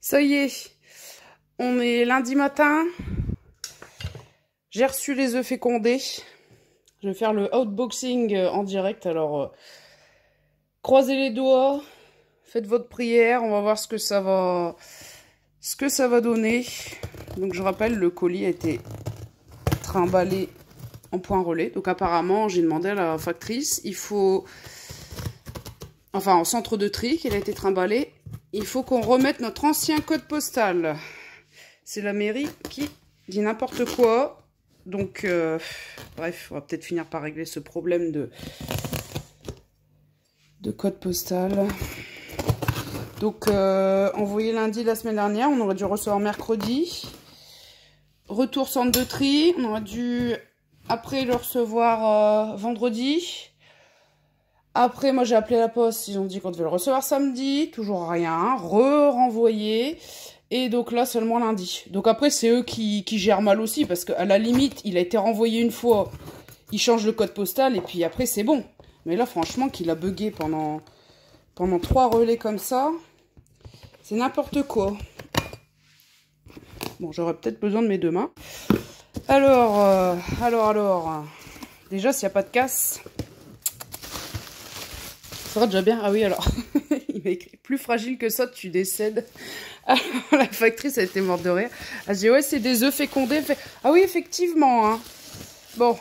Ça y est, on est lundi matin. J'ai reçu les œufs fécondés. Je vais faire le outboxing en direct. Alors, croisez les doigts, faites votre prière. On va voir ce que ça va donner. Donc, je rappelle, le colis a été trimballé en point relais. Donc, apparemment, j'ai demandé à la factrice, il faut... Enfin, en centre de tri, qu'il a été trimballé. Il faut qu'on remette notre ancien code postal. C'est la mairie qui dit n'importe quoi. Donc, bref, on va peut-être finir par régler ce problème de code postal. Donc, envoyé lundi la semaine dernière, on aurait dû recevoir mercredi. Retour centre de tri, on aurait dû après le recevoir vendredi. Après, moi, j'ai appelé la poste, ils ont dit qu'on devait le recevoir samedi, toujours rien, renvoyé, et donc là, seulement lundi. Donc après, c'est eux qui gèrent mal aussi, parce qu'à la limite, il a été renvoyé une fois, ils changent le code postal, et puis après, c'est bon. Mais là, franchement, qu'il a bugué pendant 3 relais comme ça, c'est n'importe quoi. Bon, j'aurais peut-être besoin de mes deux mains. Alors, déjà, s'il n'y a pas de casse... Ça va déjà bien. Ah oui, alors, il m'a écrit plus fragile que ça, tu décèdes. Alors, la factrice a été morte de rire. Elle dit, ouais, c'est des œufs fécondés. Ah oui, effectivement. Hein. Bon.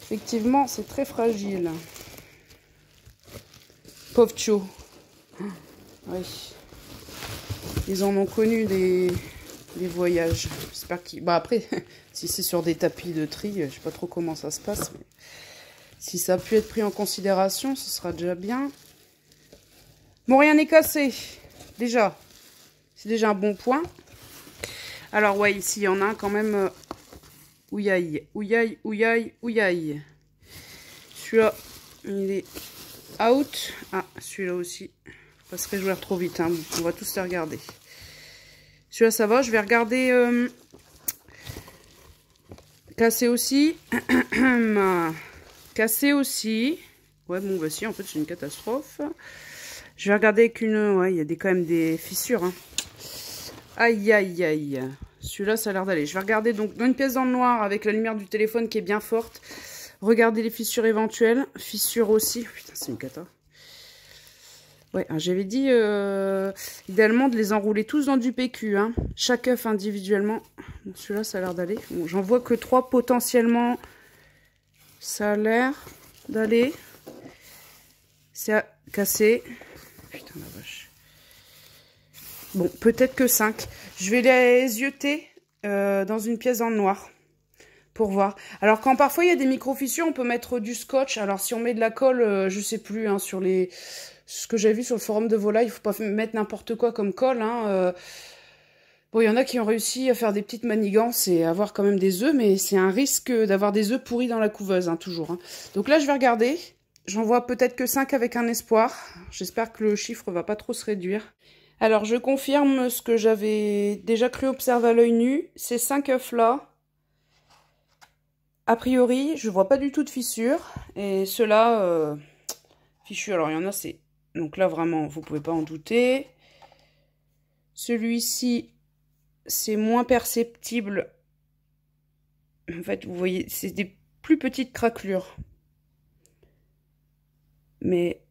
Effectivement, c'est très fragile. Pauvre Cho. Oui. Ils en ont connu des voyages. J'espère qu'ils... Bah après, si c'est sur des tapis de tri, je sais pas trop comment ça se passe, mais... Si ça a pu être pris en considération, ce sera déjà bien. Bon, rien n'est cassé. Déjà. C'est déjà un bon point. Alors, ouais, ici, il y en a un quand même. Ouiaille. Ouiaille, ouiaille, ouiaille. Celui-là, il est out. Ah, celui-là aussi. Je passerai jouer trop vite. Hein. On va tous les regarder. Celui-là, ça va. Je vais regarder. Cassé aussi. Cassé aussi. Ouais, bon, bah si, en fait, c'est une catastrophe. Je vais regarder avec une... Ouais, il y a quand même des fissures. Hein. Aïe, aïe, aïe. Celui-là, ça a l'air d'aller. Je vais regarder donc dans une pièce dans le noir avec la lumière du téléphone qui est bien forte. Regarder les fissures éventuelles. Fissures aussi. Putain, c'est une cata. Ouais, j'avais dit idéalement de les enrouler tous dans du PQ. Hein. Chaque œuf individuellement. Bon, celui-là, ça a l'air d'aller. Bon, j'en vois que 3 potentiellement... Ça a l'air d'aller. C'est cassé. Putain la vache. Bon, peut-être que 5. Je vais les yeuter dans une pièce dans le noir. Pour voir. Alors quand parfois il y a des micro-fissures, on peut mettre du scotch. Alors si on met de la colle, je sais plus, hein, sur les... Ce que j'ai vu sur le forum de volaille, il faut pas mettre n'importe quoi comme colle, hein. Bon, il y en a qui ont réussi à faire des petites manigances et à avoir quand même des œufs, mais c'est un risque d'avoir des œufs pourris dans la couveuse, hein, toujours. Hein. Donc là, je vais regarder. J'en vois peut-être que 5 avec un espoir. J'espère que le chiffre va pas trop se réduire. Alors, je confirme ce que j'avais déjà cru observer à l'œil nu. Ces 5 œufs-là, a priori, je vois pas du tout de fissures. Et ceux-là, fichus. Alors, il y en a, c'est... Donc là, vraiment, vous pouvez pas en douter. Celui-ci... C'est moins perceptible. En fait, vous voyez, c'est des plus petites craquelures. Mais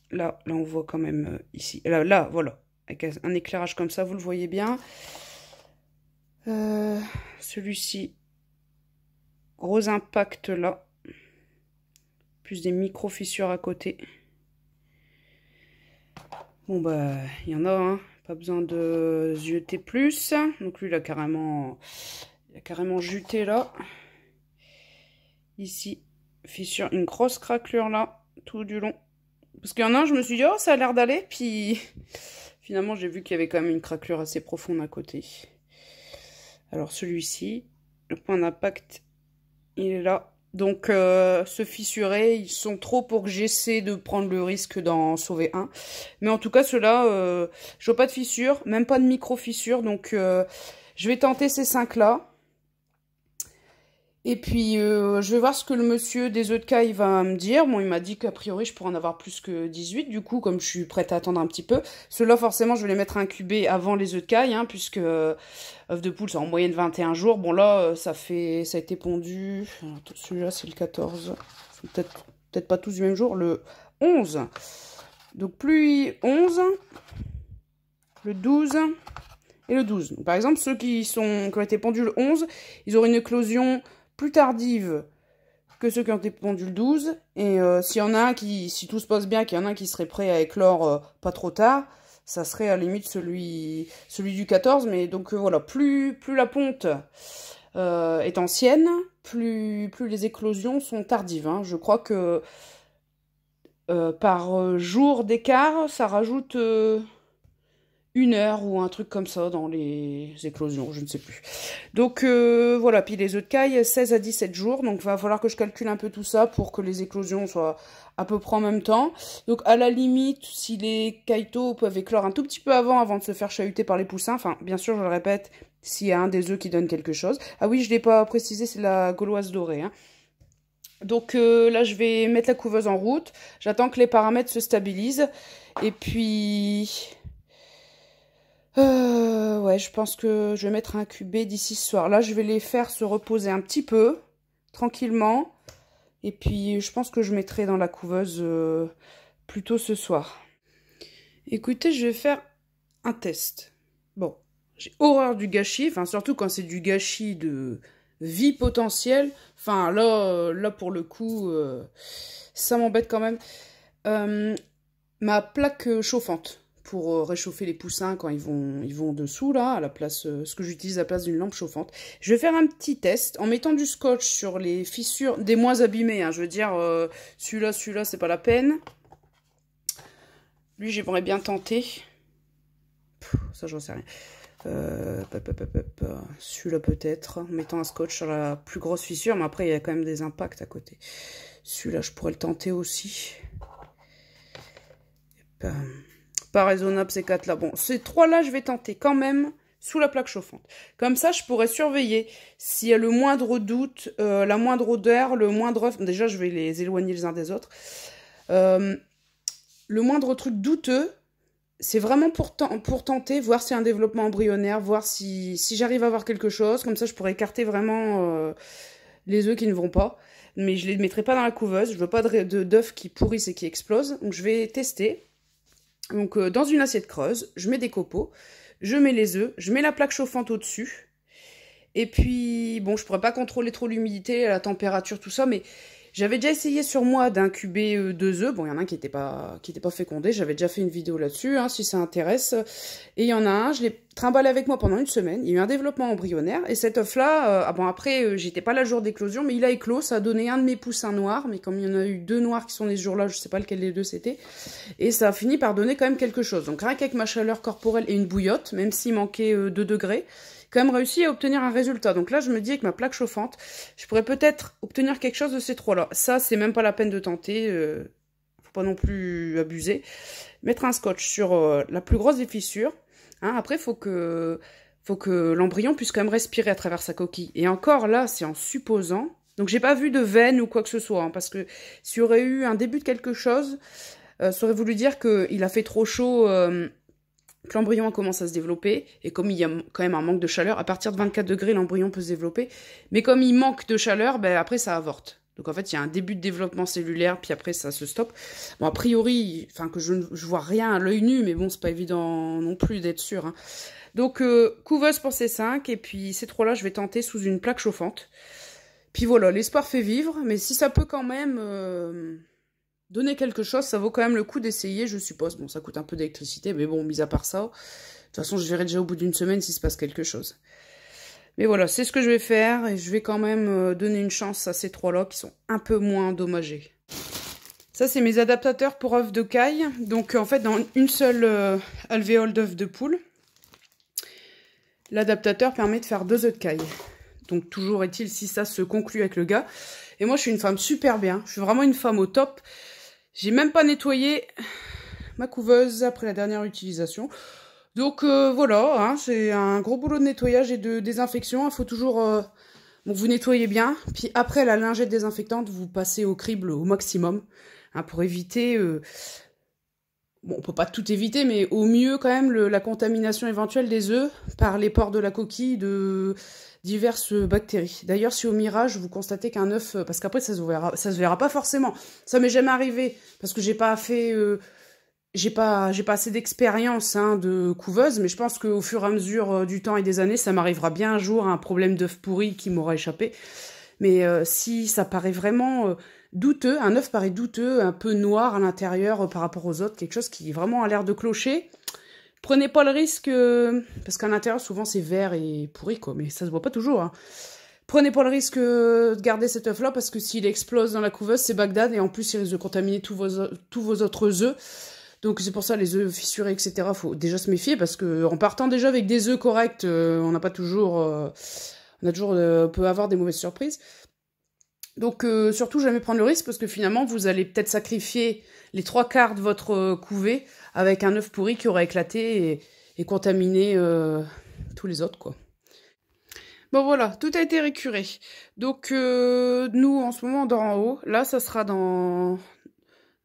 là, on voit quand même ici. Là, voilà. Avec un éclairage comme ça, vous le voyez bien. Celui-ci, gros impact là. Plus des micro-fissures à côté. Bon, bah, il y en a, hein. Pas besoin de zioter plus. Donc lui, il a carrément juté là. Ici, fissure, une grosse craquelure là, tout du long. Parce qu'il y en a un, je me suis dit, oh, ça a l'air d'aller. Puis, finalement, j'ai vu qu'il y avait quand même une craquelure assez profonde à côté. Alors, celui-ci, le point d'impact, il est là. Donc, se fissurer, ils sont trop pour que j'essaie de prendre le risque d'en sauver un. Mais en tout cas, ceux-là, je vois pas de fissure, même pas de micro-fissure. Donc, je vais tenter ces 5-là. Et puis, je vais voir ce que le monsieur des œufs de caille va me dire. Bon, il m'a dit qu'a priori, je pourrais en avoir plus que 18. Du coup, comme je suis prête à attendre un petit peu. Ceux-là, forcément, je vais les mettre incubés avant les œufs de caille, hein, puisque œufs de poule, c'est en moyenne 21 jours. Bon, là, ça a été pondu. Celui-là, c'est le 14. Peut-être pas tous du même jour. Le 11. Donc, pluie 11, le 12 et le 12. Donc, par exemple, ceux qui ont été pondus le 11, ils auront une éclosion plus tardive que ceux qui ont été pondus le 12. Et s'il y en a un qui, si tout se passe bien, qu'il y en a un qui serait prêt à éclore pas trop tard, ça serait à la limite celui du 14. Mais donc voilà, plus la ponte est ancienne, plus les éclosions sont tardives. Hein. Je crois que par jour d'écart, ça rajoute 1 heure ou un truc comme ça dans les éclosions, je ne sais plus. Donc voilà, puis les œufs de caille, 16 à 17 jours, donc il va falloir que je calcule un peu tout ça pour que les éclosions soient à peu près en même temps. Donc à la limite, si les cailletos peuvent éclore un tout petit peu avant de se faire chahuter par les poussins, enfin bien sûr je le répète, s'il y a un des œufs qui donne quelque chose. Ah oui, je ne l'ai pas précisé, c'est la gauloise dorée, hein. Donc là, je vais mettre la couveuse en route. J'attends que les paramètres se stabilisent. Et puis... ouais, je pense que je vais mettre un incubé d'ici ce soir. Là, je vais les faire se reposer un petit peu, tranquillement. Et puis, je pense que je mettrai dans la couveuse plutôt ce soir. Écoutez, je vais faire un test. Bon, j'ai horreur du gâchis, enfin surtout quand c'est du gâchis de vie potentielle. Enfin, là pour le coup, ça m'embête quand même. Ma plaque chauffante pour réchauffer les poussins quand ils vont dessous, là, à la place, ce que j'utilise à la place d'une lampe chauffante. Je vais faire un petit test en mettant du scotch sur les fissures des moins abîmés, hein. Je veux dire, celui-là, c'est pas la peine. Lui, j'aimerais bien tenter. Ça, j'en sais rien. Celui-là peut-être, en mettant un scotch sur la plus grosse fissure, mais après il y a quand même des impacts à côté. Celui-là je pourrais le tenter aussi. Pas raisonnable ces 4 là. Bon, ces 3 là je vais tenter quand même sous la plaque chauffante. Comme ça je pourrais surveiller s'il y a le moindre doute, la moindre odeur, le moindre œuf. Déjà je vais les éloigner les uns des autres. Le moindre truc douteux. C'est vraiment pour tenter, voir s'il y a un développement embryonnaire, voir si j'arrive à voir quelque chose. Comme ça, je pourrais écarter vraiment les œufs qui ne vont pas. Mais je ne les mettrai pas dans la couveuse. Je ne veux pas d'œufs qui pourrissent et qui explosent. Donc, je vais tester. Donc, dans une assiette creuse, je mets des copeaux. Je mets les œufs. Je mets la plaque chauffante au-dessus. Et puis, bon, je ne pourrais pas contrôler trop l'humidité, la température, tout ça. Mais j'avais déjà essayé sur moi d'incuber 2 œufs. Bon, il y en a un qui n'était pas fécondé. J'avais déjà fait une vidéo là-dessus, hein, si ça intéresse. Et il y en a un, je l'ai trimballé avec moi pendant 1 semaine. Il y a eu un développement embryonnaire. Et cet œuf-là, bon après, j'étais pas là le jour d'éclosion, mais il a éclos. Ça a donné un de mes poussins noirs. Mais comme il y en a eu 2 noirs qui sont nés ce jour-là, je sais pas lequel des 2 c'était. Et ça a fini par donner quand même quelque chose. Donc rien qu'avec ma chaleur corporelle et une bouillotte, même s'il manquait 2 degrés, quand même réussi à obtenir un résultat. Donc là, je me dis avec ma plaque chauffante, je pourrais peut-être obtenir quelque chose de ces 3-là. Ça, c'est même pas la peine de tenter. Faut pas non plus abuser. Mettre un scotch sur la plus grosse des fissures. Hein, après, faut que l'embryon puisse quand même respirer à travers sa coquille. Et encore là, c'est en supposant. Donc j'ai pas vu de veine ou quoi que ce soit. Hein, parce que s'il y aurait eu un début de quelque chose, ça aurait voulu dire qu'il a fait trop chaud... que l'embryon commence à se développer, et comme il y a quand même un manque de chaleur, à partir de 24 degrés, l'embryon peut se développer, mais comme il manque de chaleur, ben après ça avorte. Donc en fait, il y a un début de développement cellulaire, puis après ça se stoppe. Bon, a priori, enfin que je vois rien à l'œil nu, mais bon, c'est pas évident non plus d'être sûr. Hein. Donc couveuse pour ces 5, et puis ces 3-là, je vais tenter sous une plaque chauffante. Puis voilà, l'espoir fait vivre, mais si ça peut quand même... donner quelque chose, ça vaut quand même le coup d'essayer, je suppose. Bon, ça coûte un peu d'électricité, mais bon, mis à part ça, de toute façon, je verrai déjà au bout d'1 semaine s'il se passe quelque chose. Mais voilà, c'est ce que je vais faire, et je vais quand même donner une chance à ces 3-là qui sont un peu moins endommagés. Ça, c'est mes adaptateurs pour œufs de caille. Donc, en fait, dans une seule alvéole d'œufs de poule, l'adaptateur permet de faire 2 œufs de caille. Donc, toujours est-il si ça se conclut avec le gars. Et moi, je suis une femme super bien. Je suis vraiment une femme au top. J'ai même pas nettoyé ma couveuse après la dernière utilisation. Donc voilà, hein, c'est un gros boulot de nettoyage et de désinfection. Il faut toujours Donc vous nettoyez bien, puis après la lingette désinfectante, vous passez au crible au maximum, hein, pour éviter... bon, on peut pas tout éviter, mais au mieux quand même la contamination éventuelle des œufs par les pores de la coquille de diverses bactéries. D'ailleurs, si au mirage, vous constatez qu'un œuf... Parce qu'après, ça se verra pas forcément. Ça m'est jamais arrivé, parce que j'ai pas fait... j'ai pas assez d'expérience, hein, de couveuse, mais je pense qu'au fur et à mesure du temps et des années, ça m'arrivera bien un jour un problème d'œuf pourri qui m'aura échappé. Mais si ça paraît vraiment douteux, un œuf paraît douteux, un peu noir à l'intérieur par rapport aux autres, quelque chose qui vraiment a l'air de clocher, prenez pas le risque, parce qu'à l'intérieur souvent c'est vert et pourri quoi, mais ça se voit pas toujours, hein. Prenez pas le risque de garder cet œuf-là, parce que s'il explose dans la couveuse, c'est Bagdad, et en plus il risque de contaminer tous vos autres œufs. Donc c'est pour ça les œufs fissurés, etc. Faut déjà se méfier, parce que en partant déjà avec des œufs corrects, on n'a pas toujours, on peut avoir des mauvaises surprises. Donc surtout jamais prendre le risque, parce que finalement vous allez peut-être sacrifier les 3/4 de votre couvée avec un œuf pourri qui aura éclaté et contaminé tous les autres quoi. Bon voilà, tout a été récuré. Donc nous en ce moment en haut, là ça sera dans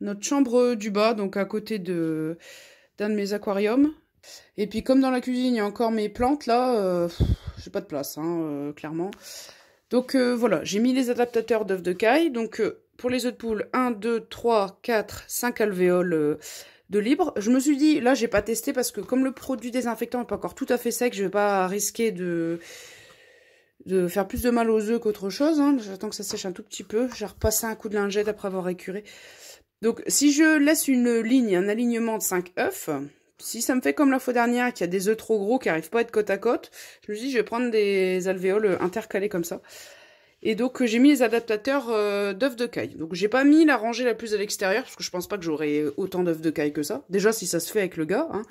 notre chambre du bas, donc à côté d'un de mes aquariums. Et puis comme dans la cuisine, il y a encore mes plantes, là, j'ai pas de place, hein, clairement. Donc voilà, j'ai mis les adaptateurs d'œufs de caille. Donc pour les œufs de poule, 1, 2, 3, 4, 5 alvéoles de libre. Je me suis dit, là j'ai pas testé, parce que comme le produit désinfectant n'est pas encore tout à fait sec, je vais pas risquer de faire plus de mal aux œufs qu'autre chose, hein. J'attends que ça sèche un tout petit peu. J'ai repassé un coup de lingette après avoir écuré. Donc, si je laisse une ligne, un alignement de 5 œufs, si ça me fait comme la fois dernière, qu'il y a des œufs trop gros qui n'arrivent pas à être côte à côte, je me dis, je vais prendre des alvéoles intercalées comme ça. Et donc, j'ai mis les adaptateurs d'œufs de caille. Donc, j'ai pas mis la rangée la plus à l'extérieur, parce que je pense pas que j'aurai autant d'œufs de caille que ça. Déjà, si ça se fait avec le gars, hein.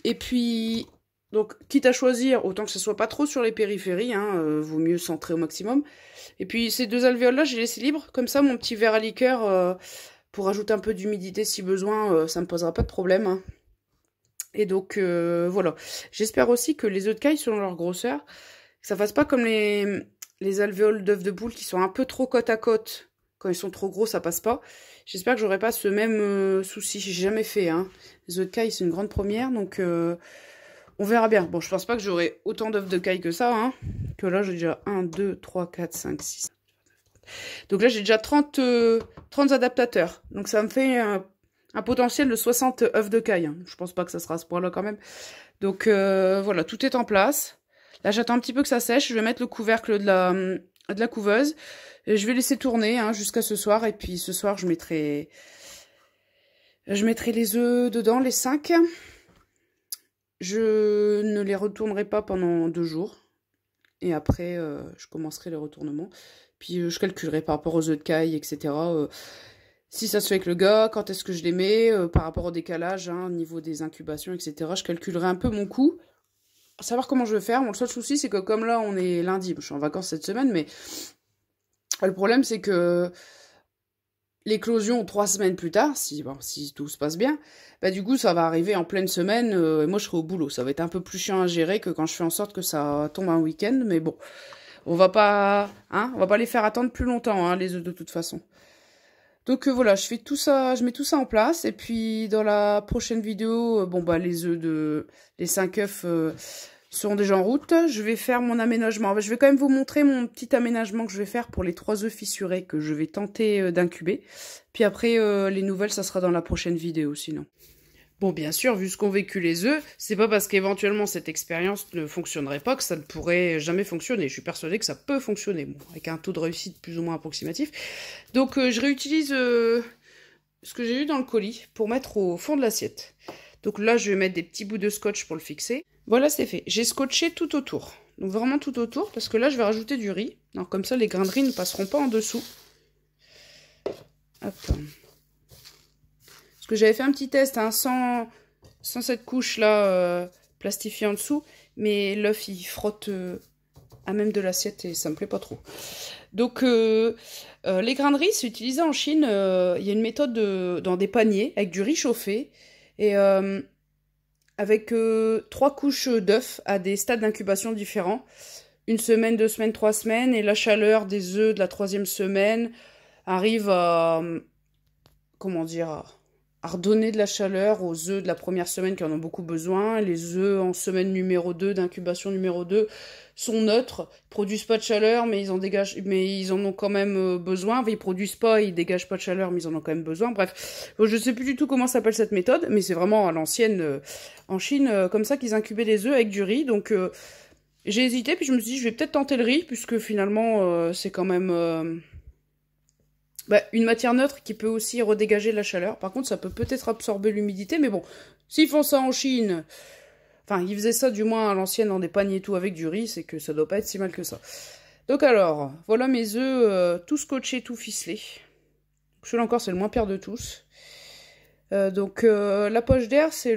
Et puis, donc, quitte à choisir, autant que ce soit pas trop sur les périphéries, hein, vaut mieux centrer au maximum. Et puis, ces deux alvéoles-là, j'ai laissé libre. Comme ça, mon petit verre à liqueur... pour ajouter un peu d'humidité si besoin, ça ne me posera pas de problème, hein. Et donc, voilà. J'espère aussi que les œufs de caille, selon leur grosseur, que ça fasse pas comme les alvéoles d'œufs de poule qui sont un peu trop côte à côte. Quand ils sont trop gros, ça passe pas. J'espère que j'aurai pas ce même souci. J'ai jamais fait, hein. Les œufs de caille, c'est une grande première, donc on verra bien. Bon, je pense pas que j'aurai autant d'œufs de caille que ça, hein. Que là, j'ai déjà 1, 2, 3, 4, 5, 6... Donc là, j'ai déjà 30 adaptateurs. Donc ça me fait un potentiel de 60 œufs de caille. Je pense pas que ça sera à ce point-là quand même. Donc voilà, tout est en place. Là, j'attends un petit peu que ça sèche. Je vais mettre le couvercle de la couveuse. Et je vais laisser tourner, hein, jusqu'à ce soir. Et puis ce soir, je mettrai les œufs dedans, les 5. Je ne les retournerai pas pendant 2 jours. Et après, je commencerai les retournements. Puis je calculerai par rapport aux œufs de caille, etc. Si ça se fait avec le gars, quand est-ce que je les mets, par rapport au décalage, hein, au niveau des incubations, etc. Je calculerai un peu mon coût. Savoir comment je vais faire. Bon, le seul souci, c'est que comme là, on est lundi, je suis en vacances cette semaine, mais le problème, c'est que l'éclosion 3 semaines plus tard, si tout se passe bien, bah du coup, ça va arriver en pleine semaine, et moi, je serai au boulot. Ça va être un peu plus chiant à gérer que quand je fais en sorte que ça tombe un week-end, mais bon... On va pas les faire attendre plus longtemps, hein, les œufs de toute façon. Donc voilà, je fais tout ça, je mets tout ça en place. Et puis dans la prochaine vidéo, les 5 œufs seront déjà en route. Je vais faire mon aménagement. Je vais quand même vous montrer mon petit aménagement que je vais faire pour les 3 œufs fissurés que je vais tenter d'incuber. Puis après, les nouvelles, ça sera dans la prochaine vidéo sinon. Bon, bien sûr, vu ce qu'ont vécu les œufs, c'est pas parce qu'éventuellement cette expérience ne fonctionnerait pas que ça ne pourrait jamais fonctionner. Je suis persuadée que ça peut fonctionner, bon, avec un taux de réussite plus ou moins approximatif. Donc, je réutilise ce que j'ai eu dans le colis pour mettre au fond de l'assiette. Donc là, je vais mettre des petits bouts de scotch pour le fixer. Voilà, c'est fait. J'ai scotché tout autour. Donc vraiment tout autour, parce que là, je vais rajouter du riz. Alors comme ça, les grains de riz ne passeront pas en dessous. Hop. Parce que j'avais fait un petit test, hein, sans cette couche-là plastifiée en dessous. Mais l'œuf, il frotte à même de l'assiette et ça me plaît pas trop. Donc, les grains de riz, c'est utilisé en Chine. Il y a une méthode dans des paniers avec du riz chauffé. Et avec 3 couches d'œufs à des stades d'incubation différents. 1 semaine, 2 semaines, 3 semaines, et la chaleur des œufs de la 3e semaine arrive à, comment dire, à redonner de la chaleur aux œufs de la 1re semaine qui en ont beaucoup besoin. Les œufs en semaine numéro 2, d'incubation numéro 2, sont neutres, ils produisent pas de chaleur, mais ils en ont quand même besoin. Enfin, ils produisent pas, ils dégagent pas de chaleur, mais ils en ont quand même besoin. Bref, je sais plus du tout comment s'appelle cette méthode, mais c'est vraiment à l'ancienne, en Chine, comme ça qu'ils incubaient les œufs avec du riz. Donc, j'ai hésité, puis je me suis dit, je vais peut-être tenter le riz, puisque finalement, c'est quand même une matière neutre qui peut aussi redégager de la chaleur. Par contre, ça peut peut-être absorber l'humidité, mais bon, s'ils font ça en Chine, enfin, ils faisaient ça du moins à l'ancienne dans des paniers et tout avec du riz, c'est que ça doit pas être si mal que ça. Donc alors, voilà mes œufs tout scotchés, tout ficelés. Celui-là encore, c'est le moins pire de tous. La poche d'air, c'est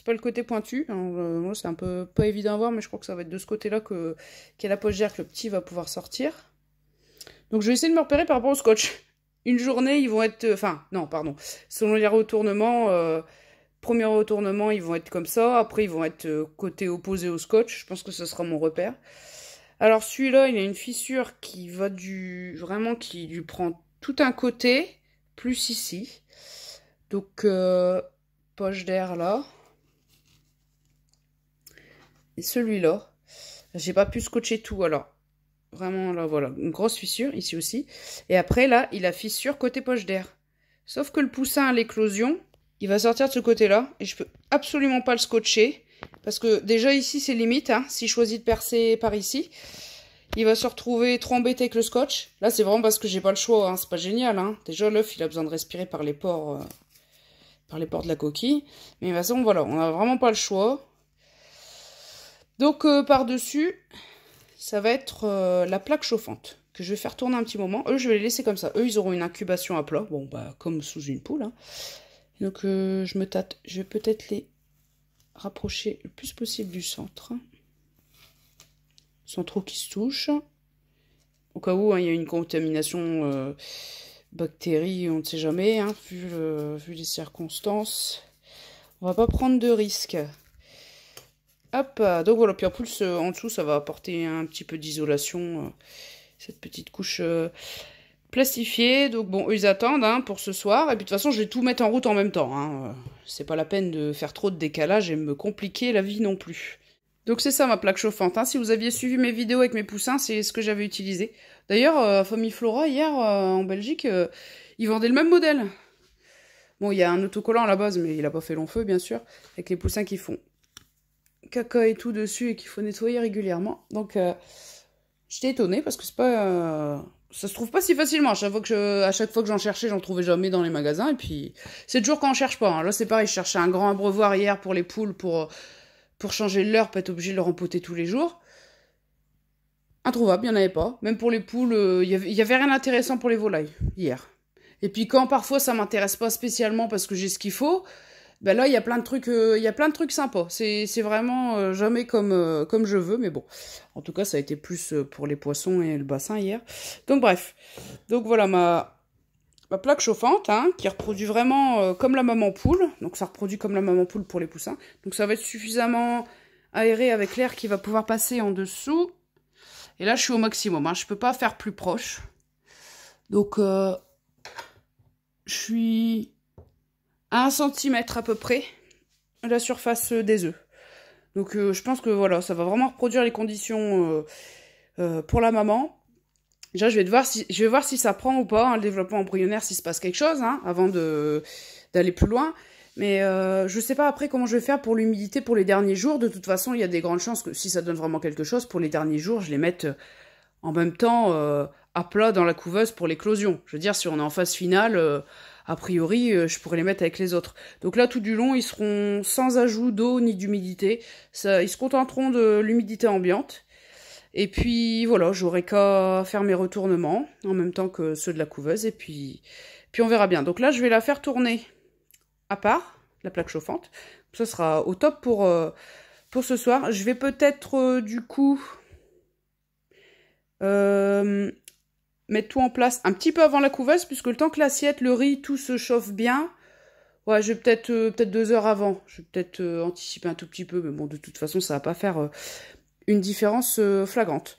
pas le côté pointu. Moi, c'est un peu pas évident à voir, mais je crois que ça va être de ce côté-là qu'est la poche d'air que le petit va pouvoir sortir. Donc, je vais essayer de me repérer par rapport au scotch. Une journée, ils vont être... Enfin, non, pardon. Selon les retournements, premier retournement, ils vont être comme ça. Après, ils vont être côté opposé au scotch. Je pense que ce sera mon repère. Alors, celui-là, il a une fissure qui va vraiment, qui lui prend tout un côté, plus ici. Donc, poche d'air là. Et celui-là, j'ai pas pu scotcher tout, alors... Vraiment, là, voilà, une grosse fissure, ici aussi. Et après, là, il a fissure côté poche d'air. Sauf que le poussin à l'éclosion, il va sortir de ce côté-là. Et je peux absolument pas le scotcher. Parce que déjà, ici, c'est limite. Hein, s'il choisit de percer par ici, il va se retrouver trop embêté avec le scotch. Là, c'est vraiment parce que j'ai pas le choix. Hein, c'est pas génial. Hein. Déjà, l'œuf, il a besoin de respirer par les pores de la coquille. Mais de toute façon, voilà, on n'a vraiment pas le choix. Donc, par-dessus... ça va être la plaque chauffante que je vais faire tourner un petit moment. Eux, je vais les laisser comme ça. Eux, ils auront une incubation à plat. Bon, bah, comme sous une poule. Hein. Donc, je me tâte. Je vais peut-être les rapprocher le plus possible du centre. Sans trop qu'ils se touchent. Au cas où, hein, il y a une contamination bactérie, on ne sait jamais, hein, vu les circonstances. On va pas prendre de risques. Hop, donc voilà, puis en plus, en dessous, ça va apporter un petit peu d'isolation, cette petite couche plastifiée. Donc bon, eux, ils attendent hein, pour ce soir. Et puis de toute façon, je vais tout mettre en route en même temps. Hein. C'est pas la peine de faire trop de décalage et me compliquer la vie non plus. Donc c'est ça ma plaque chauffante. Hein. Si vous aviez suivi mes vidéos avec mes poussins, c'est ce que j'avais utilisé. D'ailleurs, Famille Flora, hier, en Belgique, ils vendaient le même modèle. Bon, il y a un autocollant à la base, mais il a pas fait long feu, bien sûr, avec les poussins qui font caca et tout dessus et qu'il faut nettoyer régulièrement. Donc, j'étais étonnée parce que c'est pas... ça se trouve pas si facilement. À chaque fois que j'en cherchais, j'en trouvais jamais dans les magasins. Et puis, c'est toujours quand on cherche pas. Hein. Là, c'est pareil, je cherchais un grand abreuvoir hier pour les poules pour changer l'heure, pas être obligé de leur empoter tous les jours. Introuvable, il n'y en avait pas. Même pour les poules, il y avait rien d'intéressant pour les volailles, hier. Et puis quand parfois ça m'intéresse pas spécialement parce que j'ai ce qu'il faut, ben là il y a plein de trucs sympas. C'est vraiment jamais comme je veux, mais bon. En tout cas, ça a été plus pour les poissons et le bassin hier. Donc bref. Donc voilà ma plaque chauffante, hein, qui reproduit vraiment comme la maman poule. Donc ça reproduit comme la maman poule pour les poussins. Donc ça va être suffisamment aéré avec l'air qui va pouvoir passer en dessous. Et là, je suis au maximum. Hein. Je peux pas faire plus proche. Donc, je suis à 1 cm à peu près de la surface des œufs. Donc, je pense que voilà, ça va vraiment reproduire les conditions pour la maman. Déjà, je vais voir si ça prend ou pas, hein, le développement embryonnaire, s'il se passe quelque chose, hein, avant d'aller plus loin. Mais je sais pas après comment je vais faire pour l'humidité pour les derniers jours. De toute façon, il y a des grandes chances que si ça donne vraiment quelque chose, pour les derniers jours, je les mette en même temps à plat dans la couveuse pour l'éclosion. Je veux dire, si on est en phase finale, a priori, je pourrais les mettre avec les autres. Donc là, tout du long, ils seront sans ajout d'eau ni d'humidité. Ils se contenteront de l'humidité ambiante. Et puis voilà, j'aurai qu'à faire mes retournements en même temps que ceux de la couveuse. Et puis on verra bien. Donc là, je vais la faire tourner à part, la plaque chauffante. Ça sera au top pour ce soir. Je vais peut-être, du coup, mettre tout en place un petit peu avant la couveuse, puisque le temps que l'assiette, le riz, tout se chauffe bien, ouais, je vais peut-être 2 heures avant. Je vais peut-être anticiper un tout petit peu, mais bon, de toute façon, ça va pas faire une différence flagrante.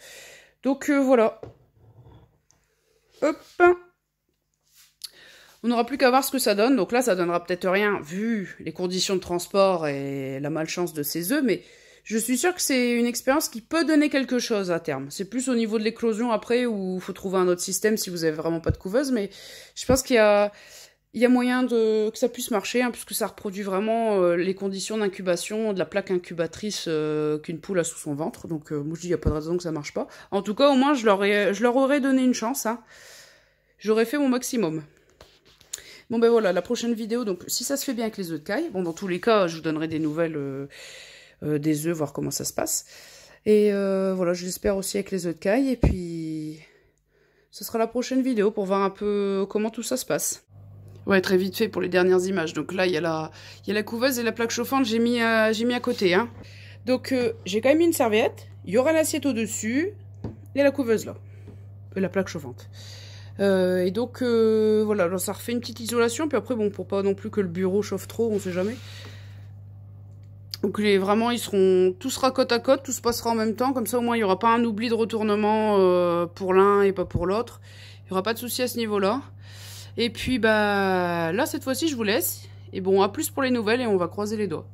Donc voilà. Hop. On n'aura plus qu'à voir ce que ça donne. Donc là, ça donnera peut-être rien, vu les conditions de transport et la malchance de ces œufs. Mais je suis sûre que c'est une expérience qui peut donner quelque chose à terme. C'est plus au niveau de l'éclosion après, où il faut trouver un autre système si vous avez vraiment pas de couveuse. Mais je pense qu'il y a moyen que ça puisse marcher, hein, puisque ça reproduit vraiment les conditions d'incubation de la plaque incubatrice qu'une poule a sous son ventre. Donc moi, je dis, il n'y a pas de raison que ça marche pas. En tout cas, au moins, je leur aurais donné une chance. Hein. J'aurais fait mon maximum. Bon ben voilà, la prochaine vidéo, donc si ça se fait bien avec les œufs de caille, bon dans tous les cas, je vous donnerai des nouvelles des œufs, voir comment ça se passe. Et voilà, je l'espère aussi avec les œufs de caille, et puis ce sera la prochaine vidéo pour voir un peu comment tout ça se passe. Ouais, très vite fait pour les dernières images. Donc là, il y a la couveuse et la plaque chauffante, j'ai mis à côté. Hein. Donc j'ai quand même mis une serviette, il y aura l'assiette au-dessus, et la couveuse là, et la plaque chauffante. Et donc voilà, alors ça refait une petite isolation, puis après bon, pour pas non plus que le bureau chauffe trop, on sait jamais. Donc vraiment ils seront tous côte à côte, tout se passera en même temps, comme ça au moins il n'y aura pas un oubli de retournement pour l'un et pas pour l'autre. Il n'y aura pas de souci à ce niveau-là. Et puis bah là cette fois-ci je vous laisse, et bon à plus pour les nouvelles et on va croiser les doigts.